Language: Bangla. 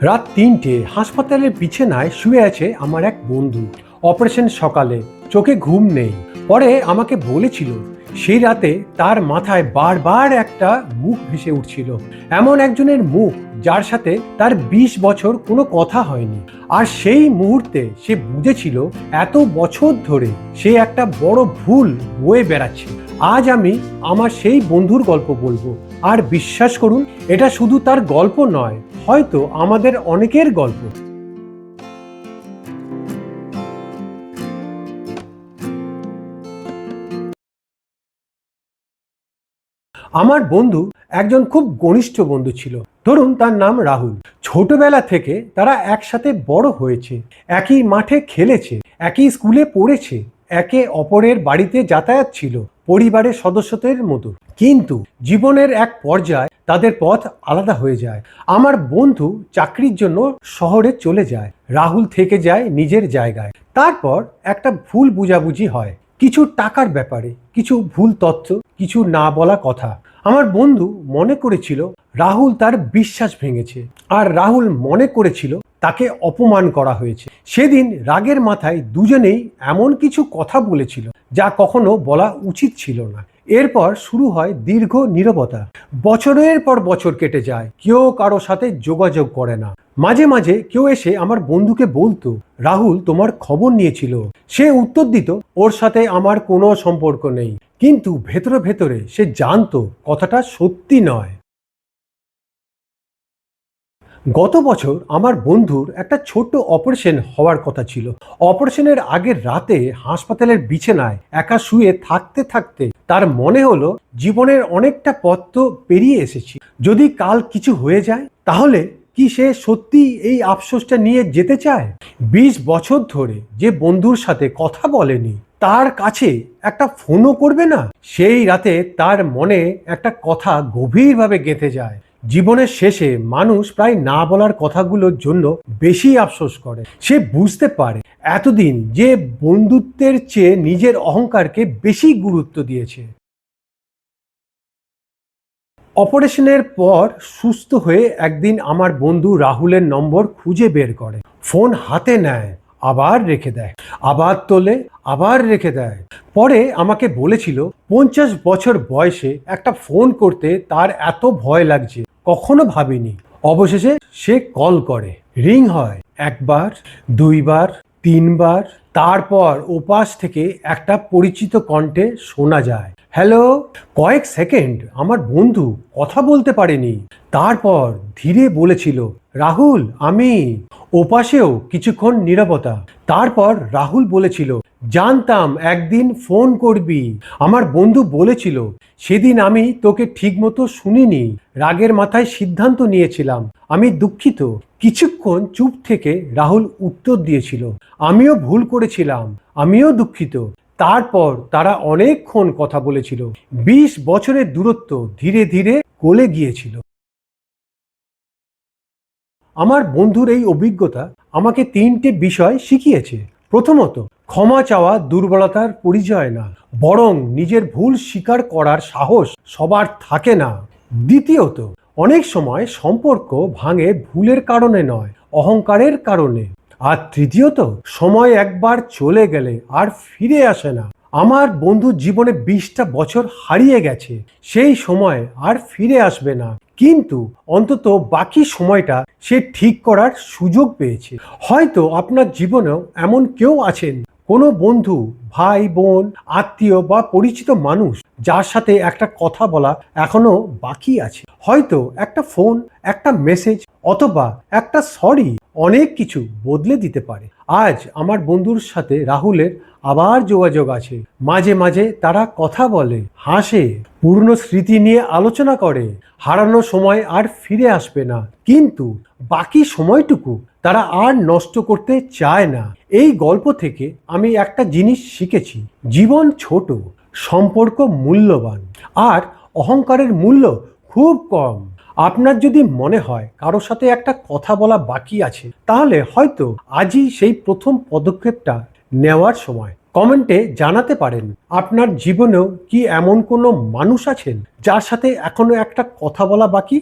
রাত ৩টে হাসপাতালের বিছানায় শুয়ে আছে আমার এক বন্ধু। অপারেশন সকালে, চোখে ঘুম নেই। পরে আমাকে বলেছিল সেই রাতে তার মাথায় বারবার একটা মুখ ভেসে উঠছিল, এমন একজনের মুখ যার সাথে তার ২০ বছর কোনো কথা হয়নি। আর সেই মুহূর্তে সে বুঝেছিল এত বছর ধরে সে একটা বড় ভুল বয়ে বেড়াচ্ছে। আজ আমি আমার সেই বন্ধুর গল্প বলবো। আর বিশ্বাস করুন, এটা শুধু তার গল্প নয়, হয়তো আমাদের অনেকের গল্প। আমার বন্ধু একজন খুব ঘনিষ্ঠ বন্ধু ছিল। ধরুন তার নাম রাহুল। ছোটবেলা থেকে তারা একসাথে বড় হয়েছে, একই মাঠে খেলেছে, একই স্কুলে পড়েছে, একে অপরের বাড়িতে যাতায়াত ছিল পরিবারের সদস্যদের মতো। কিন্তু জীবনের এক পর্যায়ে তাদের পথ আলাদা হয়ে যায়। আমার বন্ধু চাকরির জন্য শহরে চলে যায়, রাহুল থেকে যায় নিজের জায়গায়। তারপর একটা ভুল বুঝাবুঝি হয়, কিছু টাকার ব্যাপারে, কিছু ভুল তথ্য, কিছু না বলা কথা। আমার বন্ধু মনে করেছিল রাহুল তার বিশ্বাস ভেঙেছে, আর রাহুল মনে করেছিল তাকে অপমান করা হয়েছে। সেদিন রাগের মাথায় দুজনেই এমন কিছু কথা বলেছিল যা কখনো বলা উচিত ছিল না। এরপর শুরু হয় দীর্ঘ নীরবতা। বছরের পর বছর কেটে যায়, কেউ কারো সাথে যোগাযোগ করে না। মাঝে মাঝে কেউ এসে আমার বন্ধুকে বলতো, রাহুল তোমার খবর নিয়েছিল। সে উত্তর দিত, ওর সাথে আমার কোনো সম্পর্ক নেই। কিন্তু ভেতরে ভেতরে সে জানতো কথাটা সত্যি নয়। গত বছর আমার বন্ধুর একটা ছোট্ট অপারেশন হওয়ার কথা ছিল। অপারেশনের আগের রাতে হাসপাতালের বিছানায় একা শুয়ে থাকতে থাকতে তার মনে হলো জীবনের অনেকটা পথ তো পেরিয়ে এসেছি। যদি কাল কিছু হয়ে যায় তাহলে কি সে সত্যি এই আফসোসটা নিয়ে যেতে চায়? ২০ বছর ধরে যে বন্ধুর সাথে কথা বলেনি, তার কাছে একটা ফোনও করবে না। সেই রাতে তার মনে একটা কথা গভীরভাবে গেঁথে যায়। জীবনের শেষে মানুষ প্রায় না বলার কথাগুলোর জন্য বেশি আফসোস করে। সে বুঝতে পারে এতদিন যে বন্ধুত্বের চেয়ে নিজের অহংকারকে বেশি গুরুত্ব দিয়েছে। অপারেশনের পর সুস্থ হয়ে একদিন আমার বন্ধু রাহুলের নম্বর খুঁজে বের করে, ফোন হাতে নেয়, আবার রেখে দেয়, আবার তোলে, আবার রেখে দেয়। পরে আমাকে বলেছিল ৫০ বছর বয়সে একটা ফোন করতে তার এত ভয় লাগছে, কখনো ভাবিনি। অবশেষে সে কল করে, রিং হয়, একবার, দুইবার, তিনবার। তারপর ওপাশ থেকে একটা পরিচিত কণ্ঠে শোনা যায়, হ্যালো। কয়েক সেকেন্ড আমার বন্ধু কথা বলতে পারেনি। তারপর ধীরে বলেছিল, রাহুল আমি। ওপাশেও কিছুক্ষণ নীরবতা। তারপর রাহুল বলেছিল, জানতাম একদিন ফোন করবি। আমার বন্ধু বলেছিল, সেদিন আমি তোকে ঠিকমতো শুনিনি, রাগের মাথায় সিদ্ধান্ত নিয়েছিলাম, আমি দুঃখিত। কিছুক্ষণ চুপ থেকে রাহুল উত্তর দিয়েছিল, আমিও ভুল করেছিলাম, আমিও দুঃখিত। তারপর তারা অনেকক্ষণ কথা বলেছিল। ২০ বছরের দূরত্ব ধীরে ধীরে গলে গিয়েছিল। আমার বন্ধুর এই অভিজ্ঞতা আমাকে ৩টে বিষয় শিখিয়েছে। প্রথমত, ক্ষমা চাওয়া দুর্বলতার পরিচয় না, বরং নিজের ভুল স্বীকার করার সাহস সবার থাকে না। দ্বিতীয়ত, অনেক সময় সম্পর্ক ভাঙে ভুলের কারণে নয়, অহংকারের কারণে। আর তৃতীয়ত, সময় একবার চলে গেলে আর ফিরে আসে না। আমার বন্ধুর জীবনে ২০টা বছর হারিয়ে গেছে, সেই সময় আর ফিরে আসবে না। কিন্তু অন্তত বাকি সময়টা সে ঠিক করার সুযোগ পেয়েছে। হয়তো আপনার জীবনেও এমন কেউ আছেন, কোনো বন্ধু, ভাই বোন, আত্মীয় বা পরিচিত মানুষ যার সাথে একটা কথা বলা এখনো বাকি আছে। হয়তো একটা ফোন, একটা মেসেজ অথবা একটা সরি অনেক কিছু বদলে দিতে পারে। আজ আমার বন্ধুর সাথে রাহুলের আবার যোগাযোগ আছে। মাঝে মাঝে তারা কথা বলে, হাসে, পুরনো স্মৃতি নিয়ে আলোচনা করে। হারানো সময় আর ফিরে আসবে না, কিন্তু বাকি সময়টুকু তারা আর নষ্ট করতে চায় না। এই গল্প থেকে আমি একটা জিনিস শিখেছি, জীবন ছোট, সম্পর্ক মূল্যবান, আর অহংকারের মূল্য খুব কম। আপনার যদি মনে হয় কারোর সাথে একটা কথা বলা বাকি আছে, তাহলে হয়তো আজই সেই প্রথম পদক্ষেপটা নেওয়ার সময়। কমেন্টে জানাতে পারেন আপনার জীবনেও কি এমন কোনো মানুষ আছেন যার সাথে এখনো একটা কথা বলা বাকি।